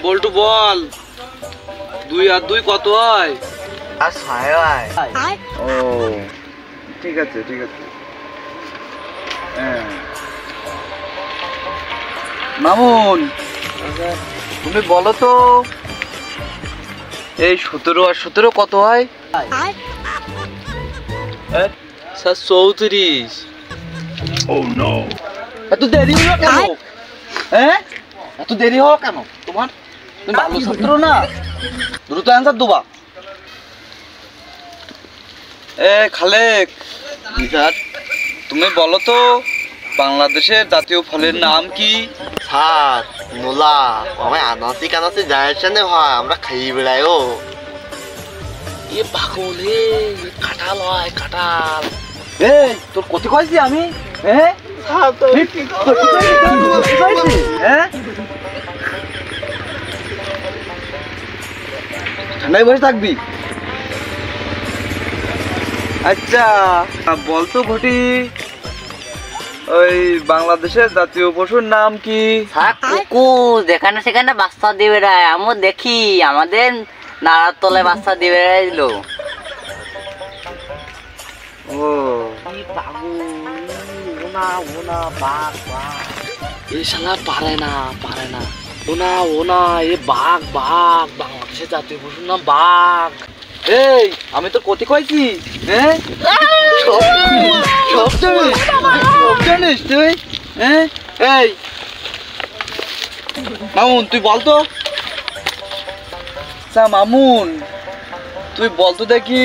বল্টু বল, 2 আর 2 কত হয়? আর 6 হয়। ও ঠিক আছে ঠিক আছে। মামুন তুমি বলো তো এই 17 আর 17 কত হয়? স্যার 34। এত দেরি হলো কেন? এত দেরি হলো কেন তোমার? তুমি ভালো ছাত্র না, দ্রুত অ্যান্সার দেবা। খালেক স্যার, তুমি বলো তো বাংলাদেশের জাতীয় ফলের নাম কি? স্যার নোলা, আমার আনাসি কানাসি জায়গায় হয়, আমরা খাই বেড়াই। ও এ পাগল হে, কাঁঠাল হয় কাঁঠাল। এই তোর কত কইছি আমি? ঠান্ডায় বসে থাকবি। আচ্ছা বলতো ঘটি, ওই বাংলাদেশের জাতীয় পশুর নাম কি? কুকুর, যেখানে সেখানে বাচ্চা দিয়ে বেড়ায়। আমিও দেখি আমাদের নাড়ার তলায় বাচ্চা দিয়ে বেড়াইছিল। ও এই শালা পারে না ওনা ওনা, এ বাঘ বাঘ, বাংলাদেশের জাতীয় পশুর নাম বাঘ। এই আমি তো কতি কইছি, সব জানিস তুই? এই মামুন তুই বলতো, মামুন তুই বলতো দেখি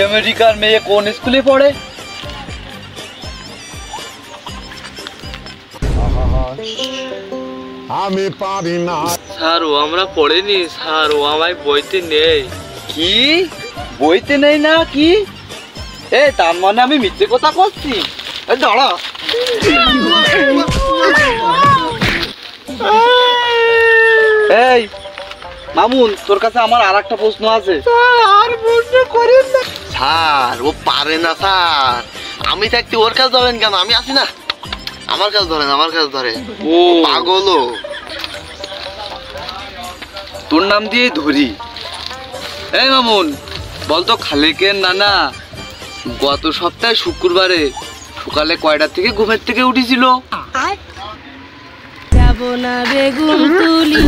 আমেরিকার মেয়ে কোন স্কুলে পড়ে? আমি পারি না স্যার, ও আমরা পড়িনি স্যার, ও আমায় বইতে নেই। কি বইতে নেই না কি? তার মানে আমি মিথ্যে কথা বলছি? দাঁড়া, এই মামুন তোর কাছে আমার আর একটা প্রশ্ন আছে। আর প্রশ্ন করেন না স্যার, ও পারে না স্যার। আমি থাকতে ওর কাছে ধরেন কেন? আমি আছি না, আমার কাছে ধরেন, আমার কাছে ধরেন। ও পাগল, তোর নাম দিয়ে ধরি। এই মামুন বলতো খালেকের নানা গত সপ্তাহে শুক্রবারে সকালে কয়টা থেকে ঘুমের থেকে উঠেছিল? যাব না বেগুন তুলি